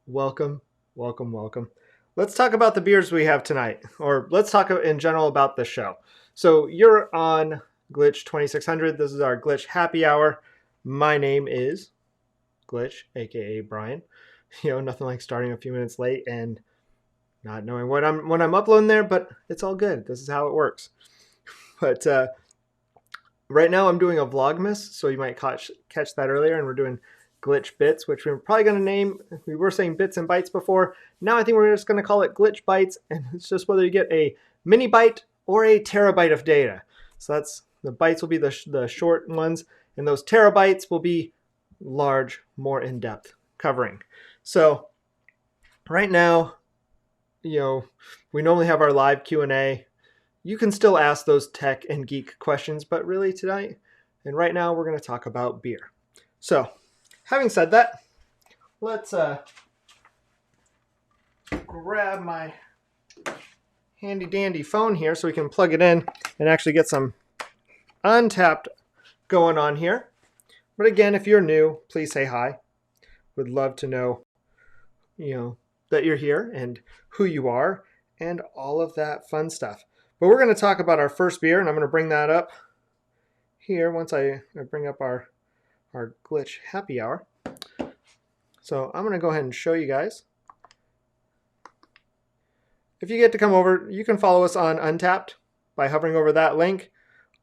Welcome, welcome, welcome. Let's talk about the beers we have tonight, or let's talk in general about the show. So you're on Glitch 2600. This is our Glitch happy hour. My name is Glitch, aka Brian. Nothing like starting a few minutes late and not knowing when I'm uploading there, but it's all good. This is how it works. But right now I'm doing a Vlogmas, so you might catch that earlier, and we're doing Glitch Bits, which we're probably going to name. We were saying Bits and Bytes before. Now I think we're just going to call it Glitch Bytes, and it's just whether you get a mini byte or a terabyte of data. So that's the bytes will be the short ones, and those terabytes will be large, more in-depth covering. So right now, we normally have our live Q&A. You can still ask those tech and geek questions, but really tonight and right now we're going to talk about beer. So having said that, let's grab my handy dandy phone here so we can plug it in and actually get some Untapped going on here. But again, if you're new, please say hi. Would love to know, that you're here and who you are and all of that fun stuff. But we're going to talk about our first beer, and I'm going to bring that up here once I bring up our Glitch happy hour. So I'm going to go ahead and show you guys. If you get to come over, you can follow us on Untapped by hovering over that link,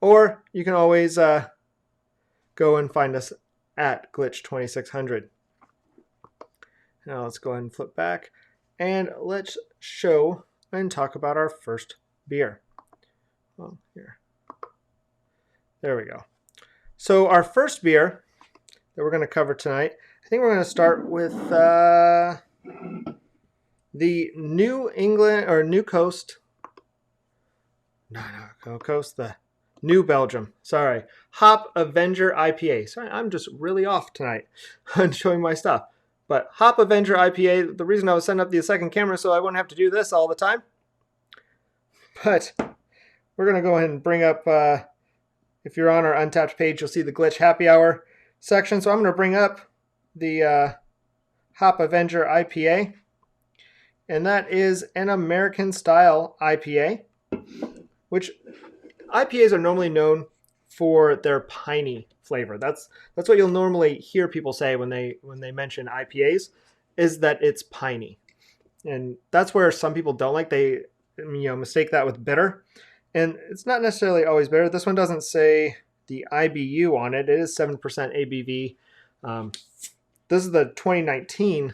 or you can always go and find us at Glitch 2600. Now let's go ahead and flip back, and let's show and talk about our first beer. Well, here. There we go. So our first beer that we're going to cover tonight, I think we're going to start with the New England or NoCoast. NoCoast, the New Belgium. Sorry, Hop Avenger IPA. Sorry, I'm just really off tonight on showing my stuff. But Hop Avenger IPA. The reason I was setting up the second camera so I wouldn't have to do this all the time. But we're going to go ahead and bring up. If you're on our Untapped page, you'll see the Glitch Happy Hour section. So I'm going to bring up the Hop Avenger IPA. And that is an American style IPA, which IPAs are normally known for their piney flavor. That's what you'll normally hear people say when they mention IPAs, is that it's piney. And that's where some people don't like. They mistake that with bitter. And it's not necessarily always bitter. This one doesn't say the IBU on it. It is 7% ABV. This is the 2019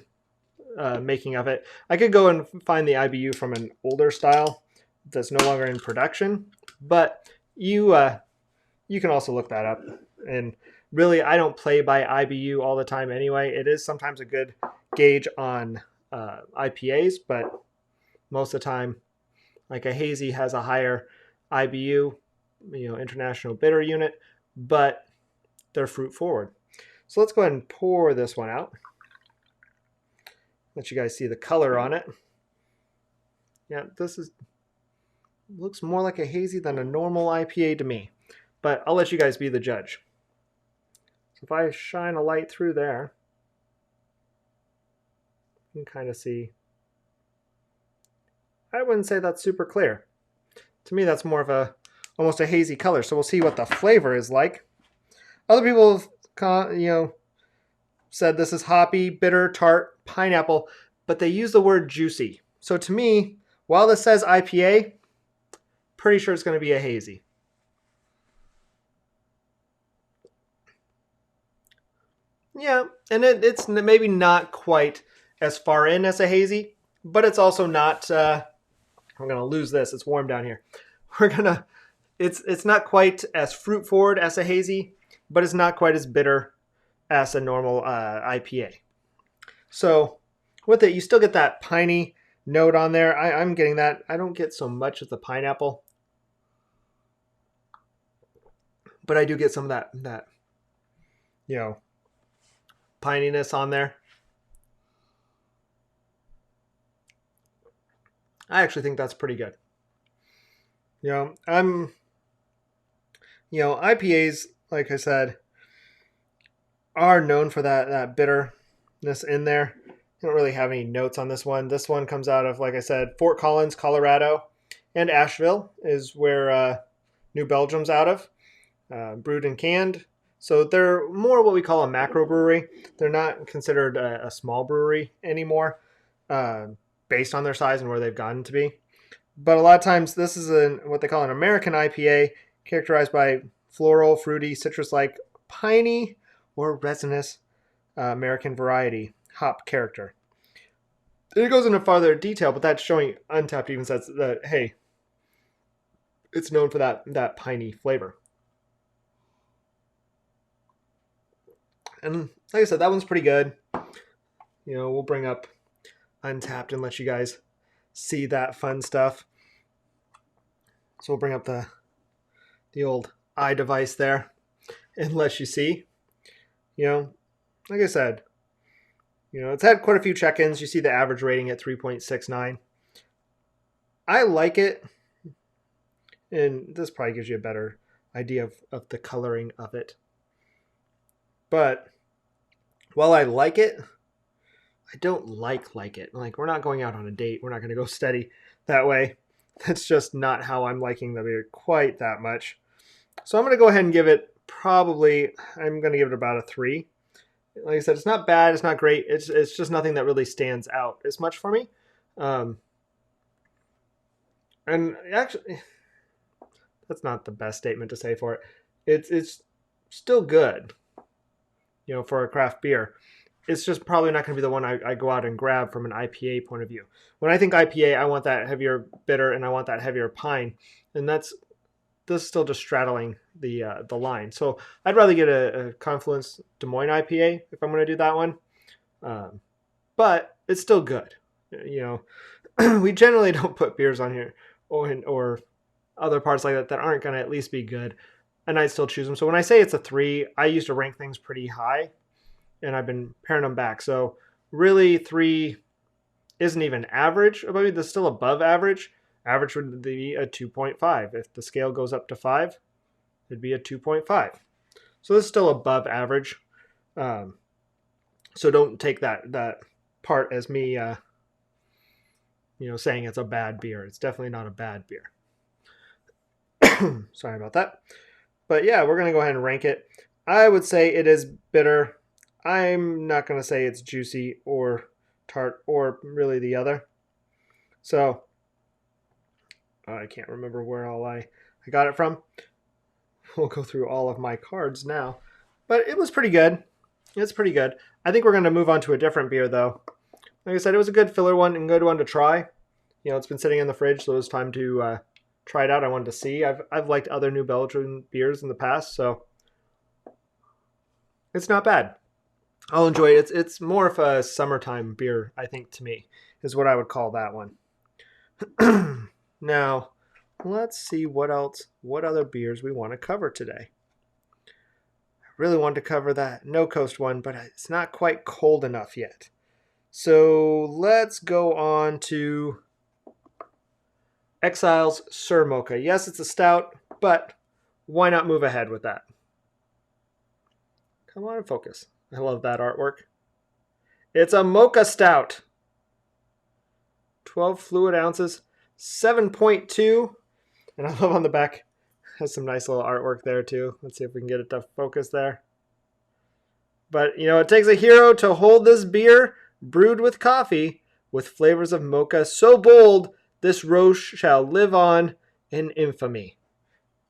making of it. I could go and find the IBU from an older style that's no longer in production, but you can also look that up. And really, I don't play by IBU all the time anyway. It is sometimes a good gauge on IPAs, but most of the time, like a hazy has a higher IBU, International Bitter Unit, but they're fruit forward. So let's go ahead and pour this one out. Let you guys see the color on it. Yeah, looks more like a hazy than a normal IPA to me, but I'll let you guys be the judge. So if I shine a light through there, you can kind of see. I wouldn't say that's super clear. To me, that's more of almost a hazy color. So we'll see what the flavor is like. Other people have, said this is hoppy, bitter, tart, pineapple, but they use the word juicy. So to me, while this says IPA, pretty sure it's going to be a hazy. Yeah, and it's maybe not quite as far in as a hazy, but it's also not. I'm gonna lose this. It's warm down here. It's not quite as fruit forward as a hazy, but it's not quite as bitter as a normal IPA. So with it, you still get that piney note on there. I'm getting that. I don't get so much of the pineapple, but I do get some of that pininess on there. I actually think that's pretty good. IPAs, like I said, are known for that bitterness in there. I don't really have any notes on this one. This one comes out of, like I said, Fort Collins, Colorado, and Asheville is where New Belgium's out of. Brewed and canned. So they're more what we call a macro brewery. They're not considered a small brewery anymore, based on their size and where they've gotten to be. But a lot of times this is what they call an American IPA, characterized by floral, fruity, citrus-like, piney, or resinous American variety hop character. It goes into farther detail, but that's showing Untapped even says that, hey, it's known for that piney flavor. And like I said, that one's pretty good. We'll bring up Untapped and let you guys see that fun stuff. So we'll bring up the old eye device there and let you see. Like I said, it's had quite a few check-ins. You see the average rating at 3.69. I like it, and this probably gives you a better idea of the coloring of it. But while I like it, I don't like it. Like, we're not going out on a date. We're not going to go steady that way. That's just not how I'm liking the beer quite that much. So I'm going to go ahead and give it I'm going to give it about a 3. Like I said, it's not bad. It's not great. It's just nothing that really stands out as much for me. And actually, that's not the best statement to say for it. It's still good, for a craft beer. It's just probably not going to be the one I go out and grab from an IPA point of view. When I think IPA, I want that heavier bitter and I want that heavier pine. And this is still just straddling the line. So I'd rather get a Confluence Des Moines IPA if I'm going to do that one. But it's still good. We generally don't put beers on here or other parts like that aren't going to at least be good. And I'd still choose them. So when I say it's a 3, I used to rank things pretty high. And I've been paring them back. So really 3 isn't even average. Maybe that's still above average. Average would be a 2.5. If the scale goes up to 5, it'd be a 2.5. So this is still above average. So don't take that part as me, saying it's a bad beer. It's definitely not a bad beer. Sorry about that. But yeah, we're going to go ahead and rank it. I would say it is bitter. I'm not going to say it's juicy or tart or really the other. So I can't remember where all I got it from. We'll go through all of my cards now. But it was pretty good. It's pretty good. I think we're going to move on to a different beer, though. Like I said, it was a good filler one and good one to try. It's been sitting in the fridge, so it was time to try it out. I wanted to see. I've liked other New Belgium beers in the past, so it's not bad. I'll enjoy it. It's more of a summertime beer, I think, to me, is what I would call that one. Now, let's see what other beers we want to cover today. I really wanted to cover that NoCoast one, but it's not quite cold enough yet. So let's go on to Exile's Sir Mocha. Yes, it's a stout, but why not move ahead with that? Come on, focus. I love that artwork. It's a Mocha Stout. 12 fluid ounces, 7.2. And I love on the back, has some nice little artwork there too. Let's see if we can get it to focus there. But, it takes a hero to hold this beer, brewed with coffee, with flavors of mocha so bold, this roast shall live on in infamy.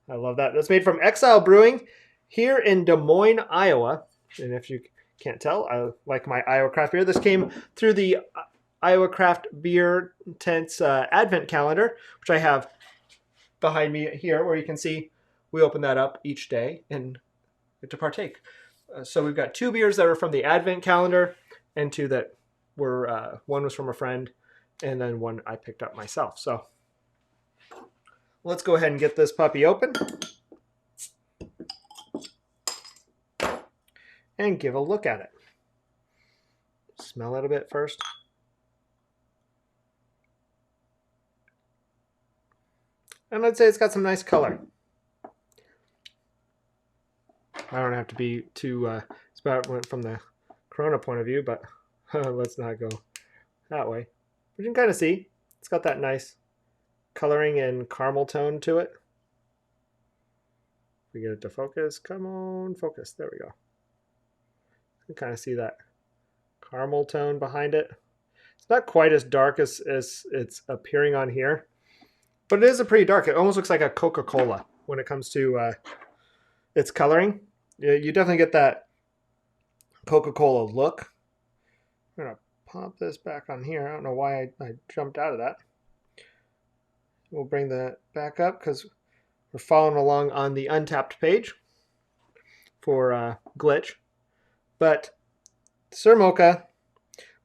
I love that. That's made from Exile Brewing here in Des Moines, Iowa. And if you can't tell, I like my Iowa craft beer. This came through the Iowa Craft Beer Tent's Advent calendar, which I have behind me here, where you can see we open that up each day and get to partake. So we've got 2 beers that are from the Advent calendar and 2 that were, one was from a friend and then one I picked up myself. So let's go ahead and get this puppy open and give a look at it. Smell it a bit first. And I'd say it's got some nice color. I don't have to be too, it's about went from the Corona point of view, but Let's not go that way. But you can kind of see it's got that nice coloring and caramel tone to it. We get it to focus. Come on, focus. There we go. You can kind of see that caramel tone behind it. It's not quite as dark as it's appearing on here, but it is a pretty dark. It almost looks like a Coca-Cola when it comes to its coloring. You definitely get that Coca-Cola look. I'm going to pop this back on here. I don't know why I jumped out of that. We'll bring that back up because we're following along on the Untapped page for Glitch. But Sir Mocha,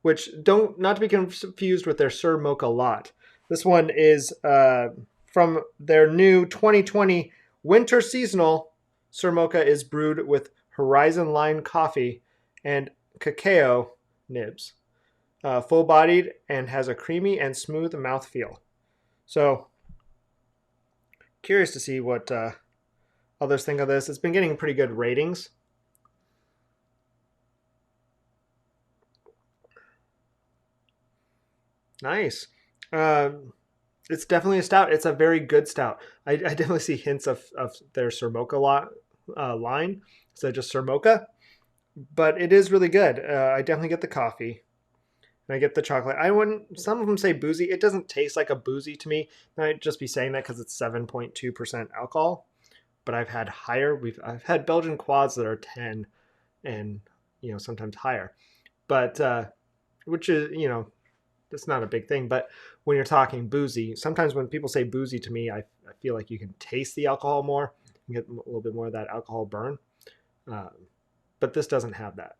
which not to be confused with their Sir Mocha lot. This one is from their new 2020 winter seasonal. Sir Mocha is brewed with Horizon Line coffee and cacao nibs. Full-bodied and has a creamy and smooth mouthfeel. So, curious to see what others think of this. It's been getting pretty good ratings. Nice. It's definitely a stout. It's a very good stout. I definitely see hints of their Sir Mocha line instead of just Sir Mocha. But it is really good. I definitely get the coffee. And I get the chocolate. Some of them say boozy. It doesn't taste like a boozy to me. I might just be saying that because it's 7.2% alcohol. But I've had higher. I've had Belgian quads that are 10 and sometimes higher. But which is, that's not a big thing. But when you're talking boozy, sometimes when people say boozy to me, I feel like you can taste the alcohol more. You get a little bit more of that alcohol burn. But this doesn't have that.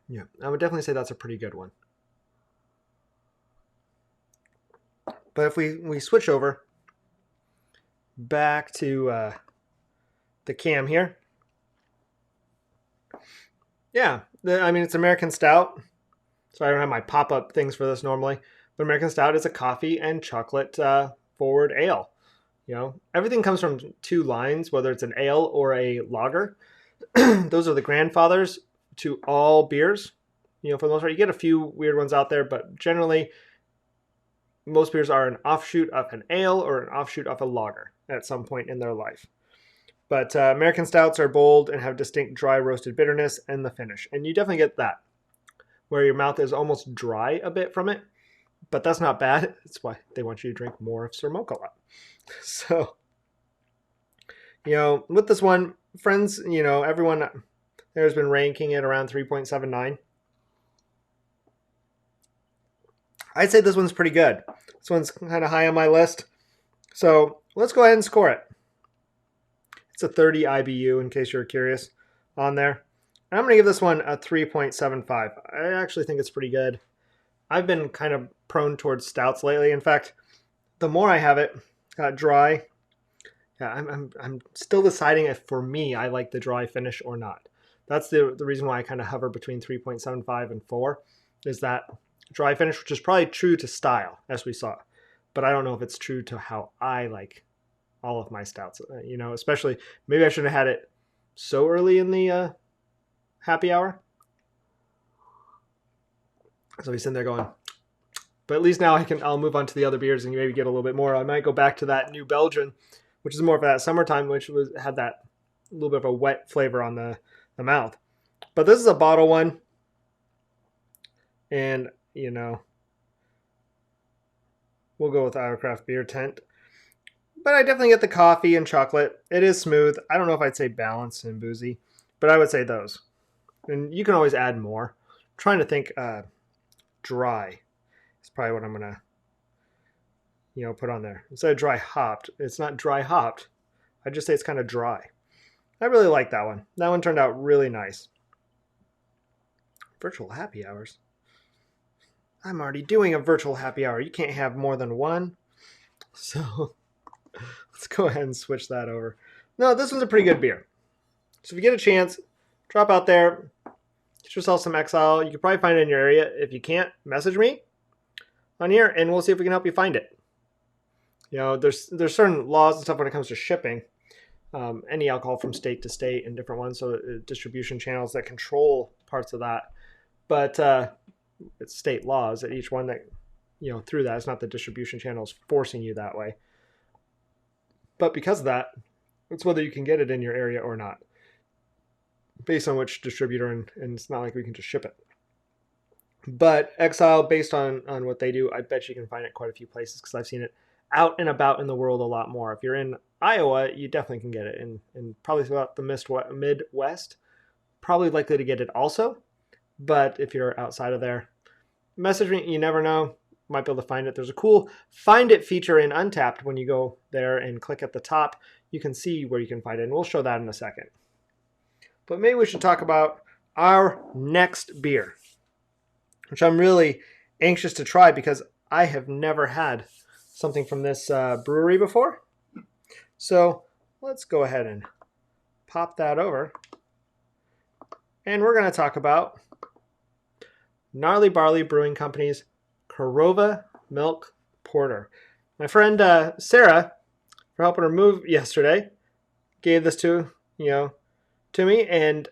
Yeah, I would definitely say that's a pretty good one. But if we switch over back to the cam here. Yeah, it's American Stout. So I don't have my pop-up things for this normally. But American Stout is a coffee and chocolate forward ale. Everything comes from two lines, whether it's an ale or a lager. Those are the grandfathers to all beers. For the most part, you get a few weird ones out there, but generally, most beers are an offshoot of an ale or an offshoot of a lager at some point in their life. But American Stouts are bold and have distinct dry roasted bitterness and the finish. And you definitely get that, where your mouth is almost dry a bit from it. But that's not bad. That's why they want you to drink more of Sir Mocha. So, with this one, friends, everyone there's been ranking it around 3.79. I'd say this one's pretty good. This one's kind of high on my list. So let's go ahead and score it. It's a 30 IBU, in case you're curious, on there. And I'm going to give this one a 3.75. I actually think it's pretty good. I've been kind of prone towards stouts lately. In fact, the more I have it, dry, I'm still deciding if, for me, I like the dry finish or not. That's the reason why I kind of hover between 3.75 and 4, is that dry finish, which is probably true to style, as we saw. But I don't know if it's true to how I like all of my stouts. Especially, maybe I shouldn't have had it so early in the happy hour. So he's sitting there going, but at least now I'll move on to the other beers and maybe get a little bit more. I might go back to that New Belgian, which is more of that summertime, which had that little bit of a wet flavor on the mouth. But this is a bottle one. And, we'll go with our craft beer tent. But I definitely get the coffee and chocolate. It is smooth. I don't know if I'd say balanced and boozy, but I would say those. And you can always add more. I'm trying to think, dry is probably what I'm going to, put on there. Instead of dry hopped, it's not dry hopped. I'd just say it's kind of dry. I really like that one. That one turned out really nice. Virtual happy hours. I'm already doing a virtual happy hour. You can't have more than one. So let's go ahead and switch that over. No, this one's a pretty good beer. So if you get a chance, drop out there, get yourself some Exile. You can probably find it in your area. If you can't, message me on here, and we'll see if we can help you find it. There's certain laws and stuff when it comes to shipping. any alcohol from state to state and different ones. So distribution channels that control parts of that. But it's state laws at each one that, through that. It's not the distribution channels forcing you that way. But because of that, it's whether you can get it in your area or not, based on which distributor, and it's not like we can just ship it. But Exile, based on what they do, I bet you can find it quite a few places because I've seen it out and about in the world a lot more. If you're in Iowa, you definitely can get it, and probably throughout the Midwest, probably likely to get it also. But if you're outside of there, message me. You never know. Might be able to find it. There's a cool Find It feature in Untapped. When you go there and click at the top, you can see where you can find it, and we'll show that in a second. But maybe we should talk about our next beer, which I'm really anxious to try because I have never had something from this brewery before. So let's go ahead and pop that over. And we're going to talk about Gnarly Barley Brewing Company's Korova Milk Porter. My friend Sarah, for helping her move yesterday, gave this to me, and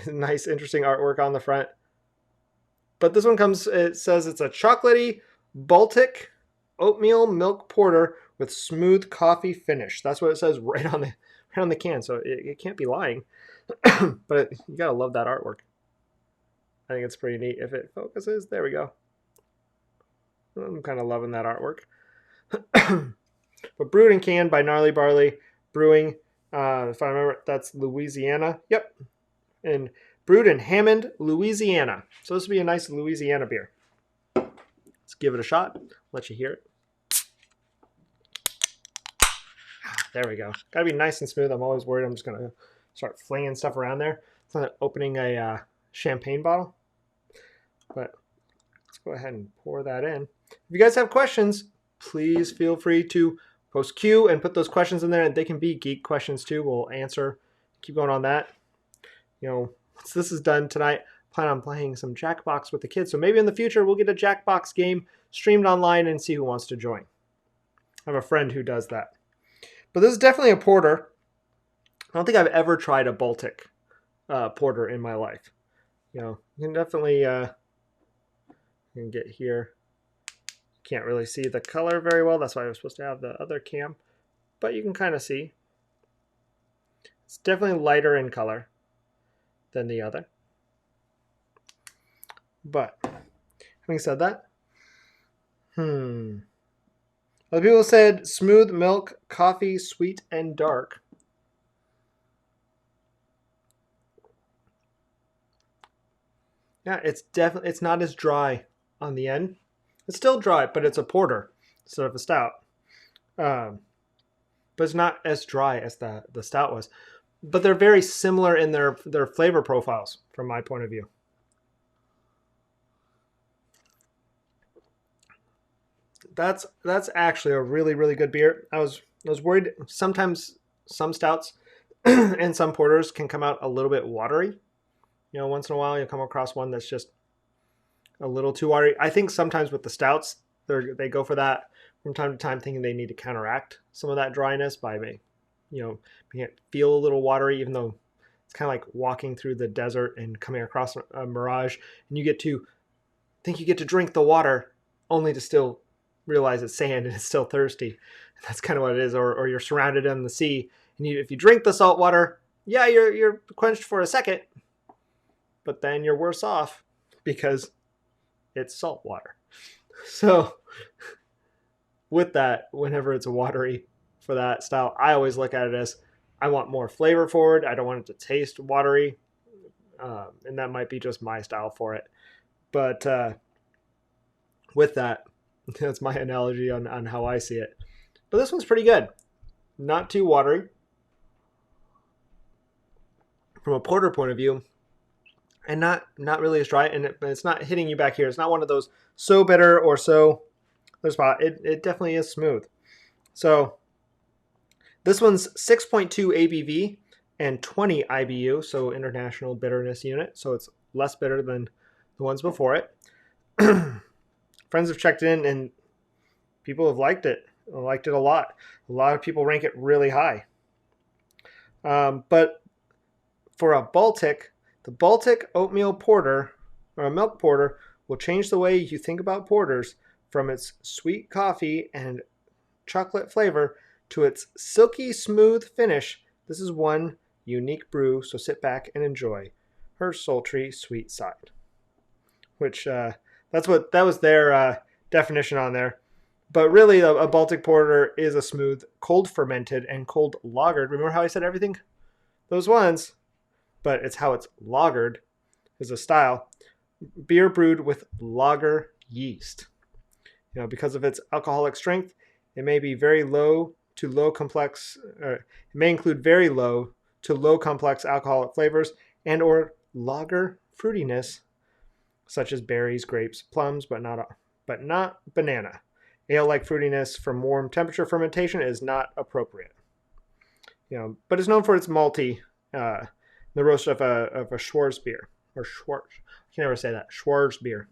nice, interesting artwork on the front. But this one it says it's a chocolatey Baltic oatmeal milk porter with smooth coffee finish. That's what it says right on the can. So it can't be lying. But you gotta love that artwork. I think it's pretty neat. If it focuses, there we go. I'm kind of loving that artwork. But brewed and canned by Gnarly Barley Brewing. If I remember, that's Louisiana. Yep. And brewed in Hammond, Louisiana. So this will be a nice Louisiana beer. Let's give it a shot. Let you hear it. There we go. Gotta be nice and smooth. I'm always worried I'm just going to start flinging stuff around there. It's not opening a champagne bottle. But let's go ahead and pour that in. If you guys have questions, please feel free to post Q and put those questions in there. And they can be geek questions too. We'll answer. Keep going on that. Once this is done tonight, plan on playing some Jackbox with the kids. So maybe in the future we'll get a Jackbox game streamed online and see who wants to join. I have a friend who does that. But this is definitely a porter. I don't think I've ever tried a Baltic porter in my life. You can definitely you can get here. Can't really see the color very well. That's why I was supposed to have the other cam. But you can kind of see. It's definitely lighter in color than the other. But having said that, other people said smooth milk, coffee, sweet and dark. Yeah, it's not as dry on the end. It's still dry, but it's a porter instead of a stout. But it's not as dry as the stout was. But they're very similar in their flavor profiles from my point of view. That's actually a really, really good beer. I was worried sometimes some stouts and some porters can come out a little bit watery. Once in a while you'll come across one that's just a little too watery. I think sometimes with the stouts, they go for that from time to time, thinking they need to counteract some of that dryness by making it feel a little watery, even though it's kind of like walking through the desert and coming across a mirage, and you get to drink the water only to still realize it's sand and it's still thirsty. That's kind of what it is. Or you're surrounded in the sea, and if you drink the salt water, yeah, you're quenched for a second, but then you're worse off because it's salt water. So with that, whenever it's watery for that style, I always look at it as I want more flavor forward. I don't want it to taste watery. And that might be just my style for it. But with that, that's my analogy on how I see it. But this one's pretty good. Not too watery. From a porter point of view, and not really as dry, and it's not hitting you back here. It's not one of those so bitter or so there's spot. It definitely is smooth. So this one's 6.2 ABV and 20 IBU, so International Bitterness Unit. So it's less bitter than the ones before it. Friends have checked in and people have liked it a lot. A lot of people rank it really high. But for a Baltic, the Baltic oatmeal porter or a milk porter will change the way you think about porters from its sweet coffee and chocolate flavor to its silky smooth finish. This is one unique brew, so sit back and enjoy her sultry sweet side. Which that was their definition on there. But really, a Baltic porter is a smooth, cold fermented and cold lagered. Remember how I said everything? Those ones. But it's how it's lagered is a style. Beer brewed with lager yeast. Because of its alcoholic strength, it may be very low to low complex. It may include very low to low complex alcoholic flavors and or lager fruitiness, such as berries, grapes, plums, but not banana. Ale-like fruitiness from warm temperature fermentation is not appropriate. But it's known for its malty, the roast of a Schwarz beer or Schwarz. I can never say that, Schwarz beer.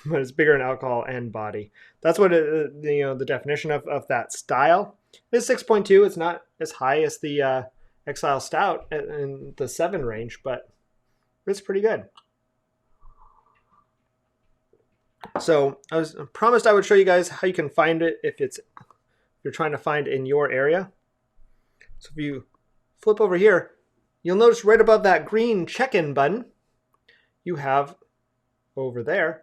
But it's bigger in alcohol and body. That's what the definition of that style. It's 6.2. It's not as high as the Exile Stout in the 7 range, but it's pretty good. So I was promised I would show you guys how you can find it if you're trying to find in your area. So if you flip over here, you'll notice right above that green check-in button, you have over there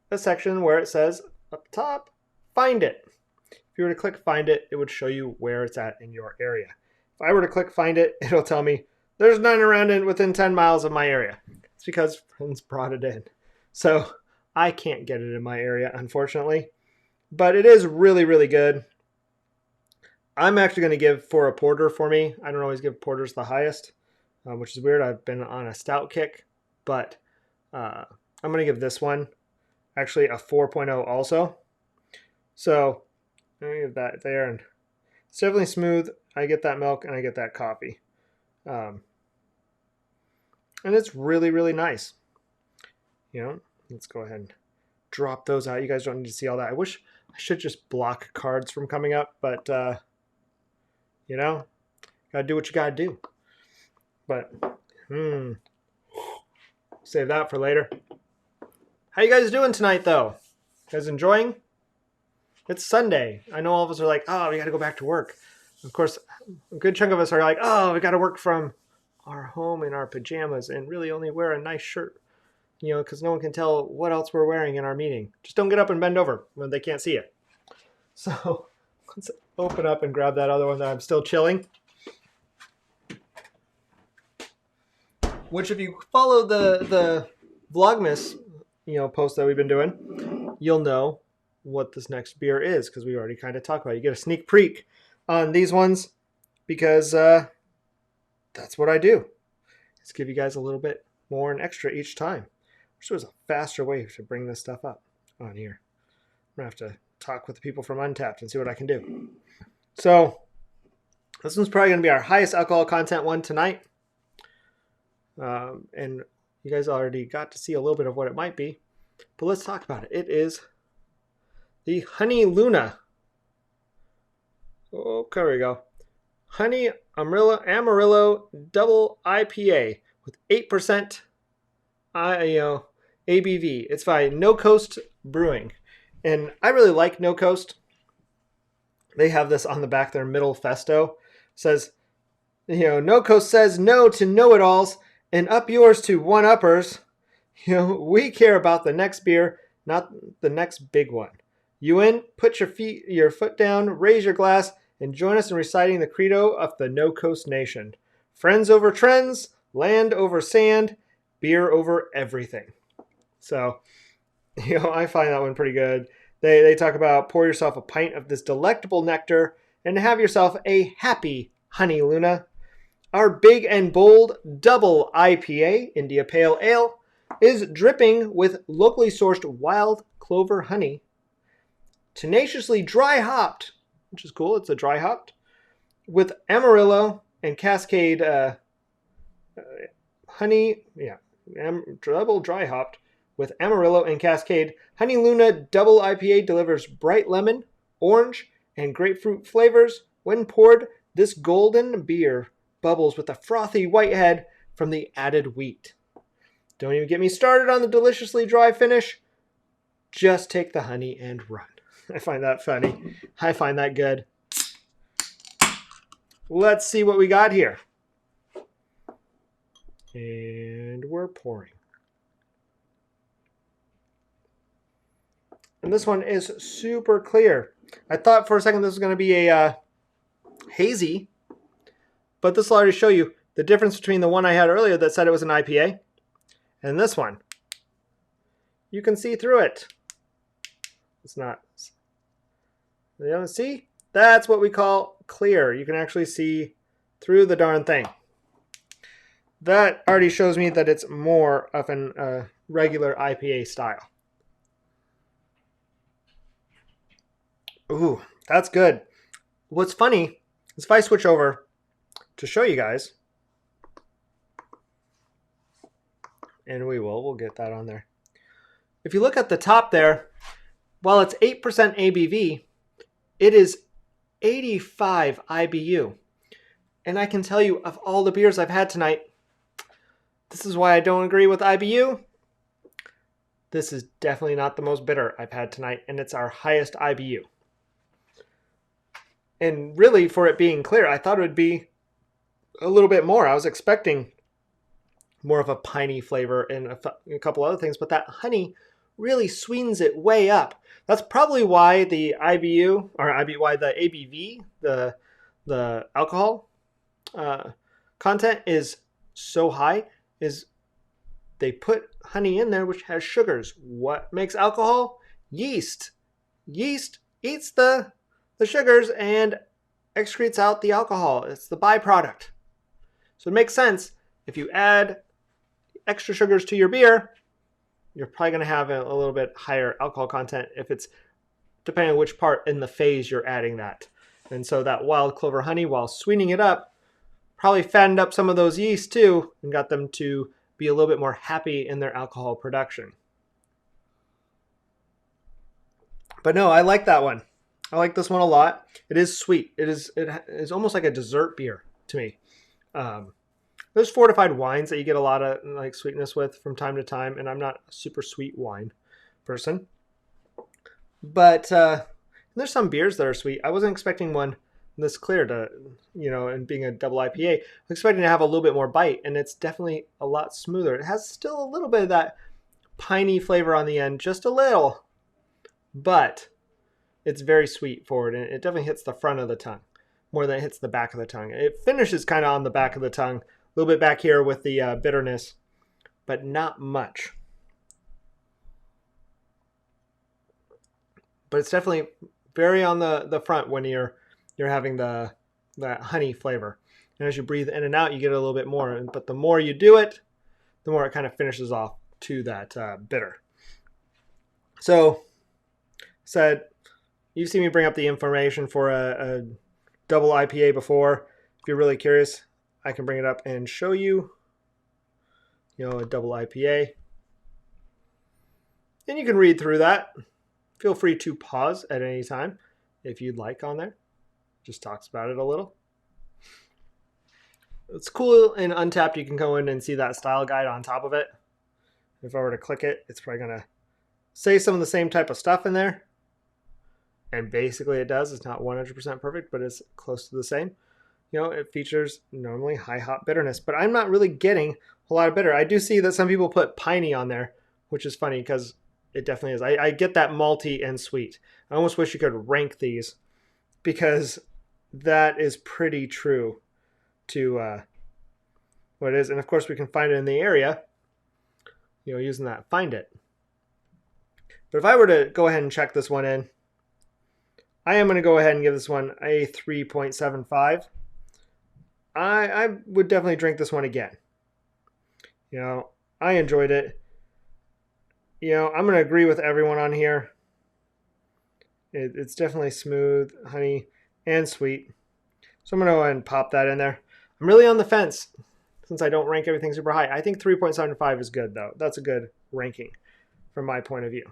a section where it says up top, find it. If you were to click find it, it would show you where it's at in your area. If I were to click find it, it'll tell me there's none around within 10 miles of my area. It's because friends brought it in. So I can't get it in my area, unfortunately. But it is really, really good. I'm actually going to give for a porter for me. I don't always give porters the highest, which is weird. I've been on a stout kick. But I'm going to give this one actually a 4.0 also. So I'm going to give that there. And it's definitely smooth. I get that milk and I get that coffee. And it's really, really nice. Let's go ahead and drop those out. You guys don't need to see all that. I wish I should just block cards from coming up, but, gotta do what you gotta do. But, save that for later. How you guys doing tonight, though? You guys enjoying? It's Sunday. I know all of us are like, oh, we gotta go back to work. Of course, a good chunk of us are like, oh, we gotta work from our home in our pajamas and really only wear a nice shirt. Because no one can tell what else we're wearing in our meeting. Just don't get up and bend over when they can't see it. So let's open up and grab that other one that I'm still chilling. Which, if you follow the Vlogmas, post that we've been doing, you'll know what this next beer is because we already kind of talked about it. You get a sneak peek on these ones because that's what I do. Just give you guys a little bit more and extra each time. Wish there was a faster way to bring this stuff up on here. I'm going to have to talk with the people from Untapped and see what I can do. So, this one's probably going to be our highest alcohol content one tonight. And you guys already got to see a little bit of what it might be. But let's talk about it. It is the Honey Luna. Oh, there we go. Honey Amarillo Double IPA with 8% ABV. It's by NoCoast Brewing. And I really like NoCoast. They have this on the back of their middle festo. It says, NoCoast says no to know-it-alls and up yours to one-uppers. We care about the next beer, not the next big one. You in? Put your foot down, raise your glass, and join us in reciting the credo of the NoCoast Nation. Friends over trends, land over sand, beer over everything. So, I find that one pretty good. They talk about pour yourself a pint of this delectable nectar and have yourself a happy Honey Luna. Our big and bold double IPA, India Pale Ale, is dripping with locally sourced wild clover honey, tenaciously dry hopped, which is cool, it's a dry hopped, with Amarillo and Cascade honey, double dry hopped with Amarillo and Cascade. Honey Luna Double IPA delivers bright lemon, orange, and grapefruit flavors. When poured, this golden beer bubbles with a frothy white head from the added wheat. Don't even get me started on the deliciously dry finish. Just take the honey and run. I find that funny. I find that good. Let's see what we got here. And we're pouring. And this one is super clear. I thought for a second this was going to be a hazy, but this will already show you the difference between the one I had earlier that said it was an IPA and this one. You can see through it. It's not. You don't see? That's what we call clear. You can actually see through the darn thing. That already shows me that it's more of a regular IPA style. Ooh, that's good. What's funny is if I switch over to show you guys, and we'll get that on there. If you look at the top there, while it's 8% ABV, it is 85 IBU. And I can tell you, of all the beers I've had tonight, this is why I don't agree with IBU. This is definitely not the most bitter I've had tonight, and it's our highest IBU. And really, for it being clear, I thought it would be a little bit more. I was expecting more of a piney flavor and a couple other things, but that honey really sweetens it way up. That's probably why the IBU, or why the ABV, the alcohol content is so high, is they put honey in there which has sugars. What makes alcohol? Yeast. Yeast eats the sugars and excretes out the alcohol. It's the byproduct. So it makes sense if you add extra sugars to your beer, you're probably going to have a little bit higher alcohol content if it's depending on which part in the phase you're adding that. And so that wild clover honey, while sweetening it up, probably fattened up some of those yeasts too and got them to be a little bit more happy in their alcohol production. But no, I like that one. I like this one a lot. It is sweet. It is almost like a dessert beer to me. There's fortified wines that you get a lot of like sweetness with from time to time, and I'm not a super sweet wine person. But there's some beers that are sweet. I wasn't expecting one this clear to, and being a double IPA, I'm expecting to have a little bit more bite, and it's definitely a lot smoother. It has still a little bit of that piney flavor on the end, just a little, but it's very sweet forward, and it definitely hits the front of the tongue more than it hits the back of the tongue. It finishes kind of on the back of the tongue, a little bit back here with the bitterness, but not much. But it's definitely very on the front when you're having that honey flavor. And as you breathe in and out, you get a little bit more. But the more you do it, the more it kind of finishes off to that bitter. So, you've seen me bring up the information for a double IPA before. If you're really curious, I can bring it up and show you, a double IPA. And you can read through that. Feel free to pause at any time if you'd like on there. Just talks about it a little. It's cool in Untapped. You can go in and see that style guide on top of it. If I were to click it, it's probably going to say some of the same type of stuff in there. And basically it does. It's not 100% perfect, but it's close to the same. It features normally high hop bitterness, but I'm not really getting a lot of bitter. I do see that some people put piney on there, which is funny because it definitely is. I get that malty and sweet. I almost wish you could rank these because that is pretty true to what it is. And of course we can find it in the area, using that Find It. But if I were to go ahead and check this one in, I am going to go ahead and give this one a 3.75. I would definitely drink this one again. I enjoyed it. I'm going to agree with everyone on here. It's definitely smooth, honey, and sweet. So I'm going to go ahead and pop that in there. I'm really on the fence since I don't rank everything super high. I think 3.75 is good, though. That's a good ranking from my point of view.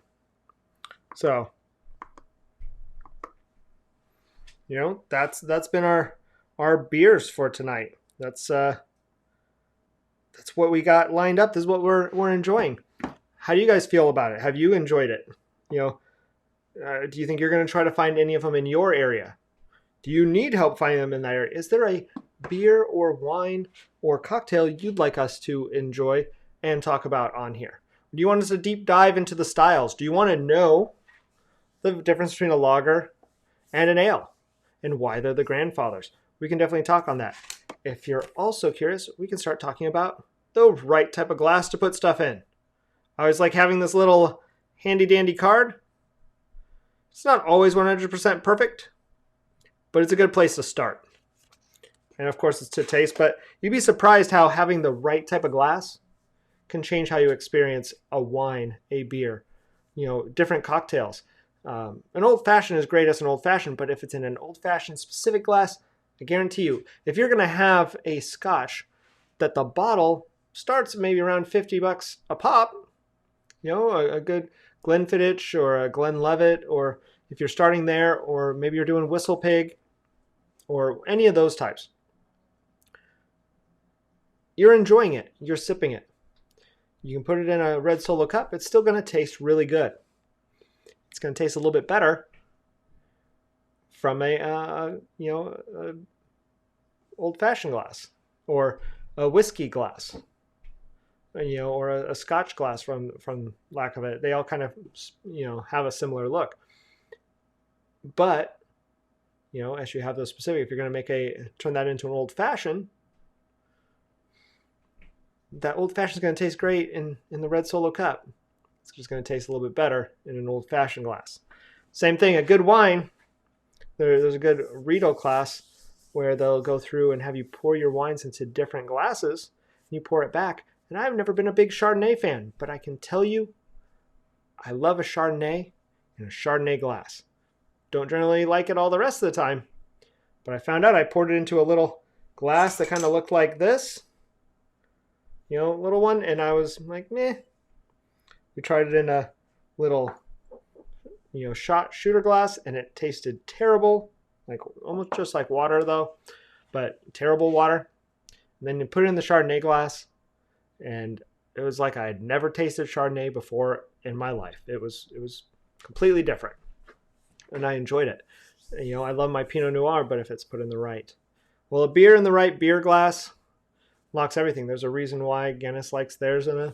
So, that's been our beers for tonight. that's what we got lined up. This is what we're enjoying. How do you guys feel about it? Have you enjoyed it? Do you think you're going to try to find any of them in your area? Do you need help finding them in that area? Is there a beer or wine or cocktail you'd like us to enjoy and talk about on here? Do you want us to deep dive into the styles? Do you want to know the difference between a lager and an ale and why they're the grandfathers? We can definitely talk on that. If you're also curious, we can start talking about the right type of glass to put stuff in. I always like having this little handy dandy card. It's not always 100% perfect, but it's a good place to start. And of course it's to taste, but you'd be surprised how having the right type of glass can change how you experience a wine, a beer, different cocktails. An old-fashioned is great as an old-fashioned, but if it's in an old-fashioned specific glass, I guarantee you, if you're going to have a scotch that the bottle starts maybe around $50 a pop, a good Glenfiddich or a Glenlivet, or if you're starting there, or maybe you're doing Whistle Pig, or any of those types, you're enjoying it. You're sipping it. You can put it in a red Solo cup. It's still going to taste really good. It's going to taste a little bit better from a old-fashioned glass or a whiskey glass, or a Scotch glass from lack of it. They all kind of, have a similar look. But, as you have those specific, if you're going to turn that into an old-fashioned, that old-fashioned is going to taste great in the red Solo cup. It's just going to taste a little bit better in an old-fashioned glass. Same thing, a good wine. There's a good Riedel class where they'll go through and have you pour your wines into different glasses, and you pour it back. And I've never been a big Chardonnay fan, but I can tell you, I love a Chardonnay in a Chardonnay glass. Don't generally like it all the rest of the time, but I found out I poured it into a little glass that kind of looked like this, little one, and I was like, meh. We tried it in a little, shooter glass, and it tasted terrible, like almost just like water though, but terrible water. And then you put it in the Chardonnay glass, and it was like I had never tasted Chardonnay before in my life. It was completely different, and I enjoyed it. I love my Pinot Noir, but if it's put in the right, well, a beer in the right beer glass locks everything. There's a reason why Guinness likes theirs in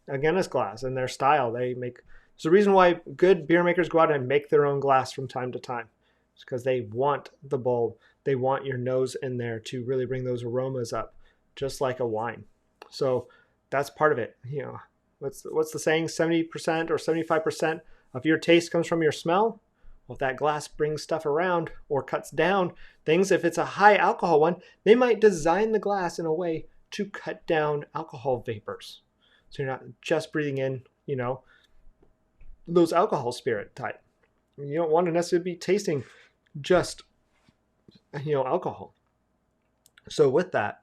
a Guinness glass and their style. There's a reason why good beer makers go out and make their own glass from time to time. It's because they want the bulb. They want your nose in there to really bring those aromas up, just like a wine. So that's part of it. What's the saying? 70% or 75% of your taste comes from your smell. Well, if that glass brings stuff around or cuts down things, if it's a high alcohol one, they might design the glass in a way to cut down alcohol vapors. So you're not just breathing in, those alcohol spirit type. You don't want to necessarily be tasting just, alcohol. So with that,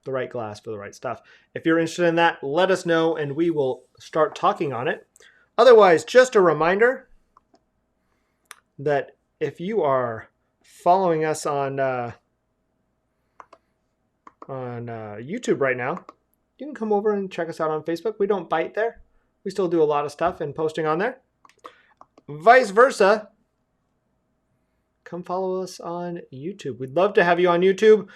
the right glass for the right stuff. If you're interested in that, let us know and we will start talking on it. Otherwise, just a reminder that if you are following us on YouTube right now, you can come over and check us out on Facebook. We don't bite there. We still do a lot of stuff and posting on there. Vice versa, come follow us on YouTube. We'd love to have you on YouTube.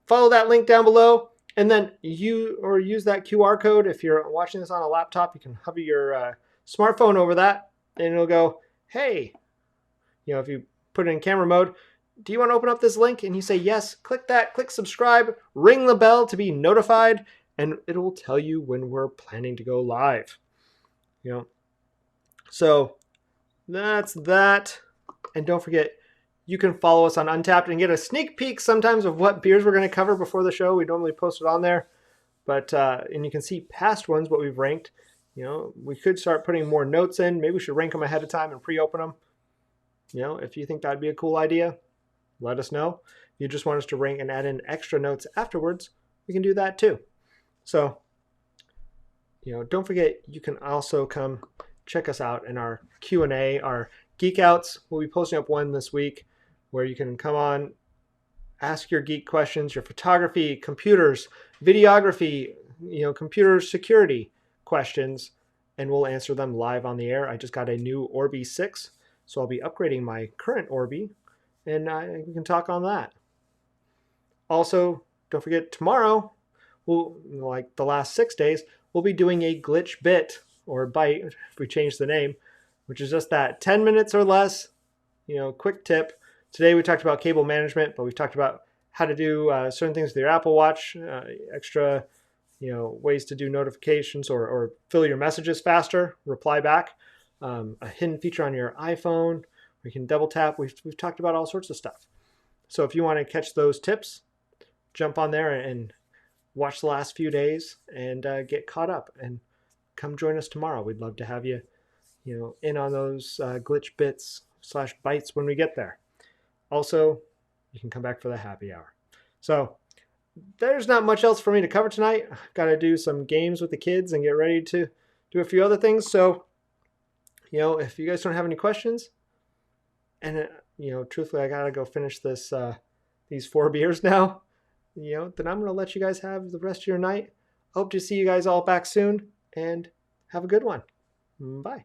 Follow that link down below, and then use that QR code. If you're watching this on a laptop, you can hover your smartphone over that, and it'll go, hey, if you put it in camera mode, do you want to open up this link? And you say yes, click that, click subscribe, ring the bell to be notified, and it will tell you when we're planning to go live. So that's that. And don't forget, you can follow us on Untappd and get a sneak peek sometimes of what beers we're going to cover before the show. We normally post it on there, but and you can see past ones, what we've ranked. We could start putting more notes in. Maybe we should rank them ahead of time and pre-open them. If you think that'd be a cool idea, let us know. If you just want us to rank and add in extra notes afterwards, we can do that too. So, don't forget, you can also come check us out in our Q&A, our Geek Outs. We'll be posting up one this week where you can come on ask your geek questions, your photography, computers, videography, computer security questions, and we'll answer them live on the air. I just got a new Orbi 6, so I'll be upgrading my current Orbi, and we can talk on that. Also, don't forget tomorrow, like the last 6 days, we'll be doing a glitch bit or bite, if we change the name, which is just that 10 minutes or less, quick tip. Today we talked about cable management, but we've talked about how to do certain things with your Apple Watch, extra, ways to do notifications or fill your messages faster, reply back, a hidden feature on your iPhone where you can double tap. We've talked about all sorts of stuff. So if you want to catch those tips, jump on there and watch the last few days and get caught up and come join us tomorrow. We'd love to have you, in on those glitch bits / bites when we get there. Also, you can come back for the happy hour. So there's not much else for me to cover tonight. Got to do some games with the kids and get ready to do a few other things. So, if you guys don't have any questions, and truthfully, I gotta go finish these 4 beers now. Then I'm going to let you guys have the rest of your night. Hope to see you guys all back soon, and have a good one. Bye.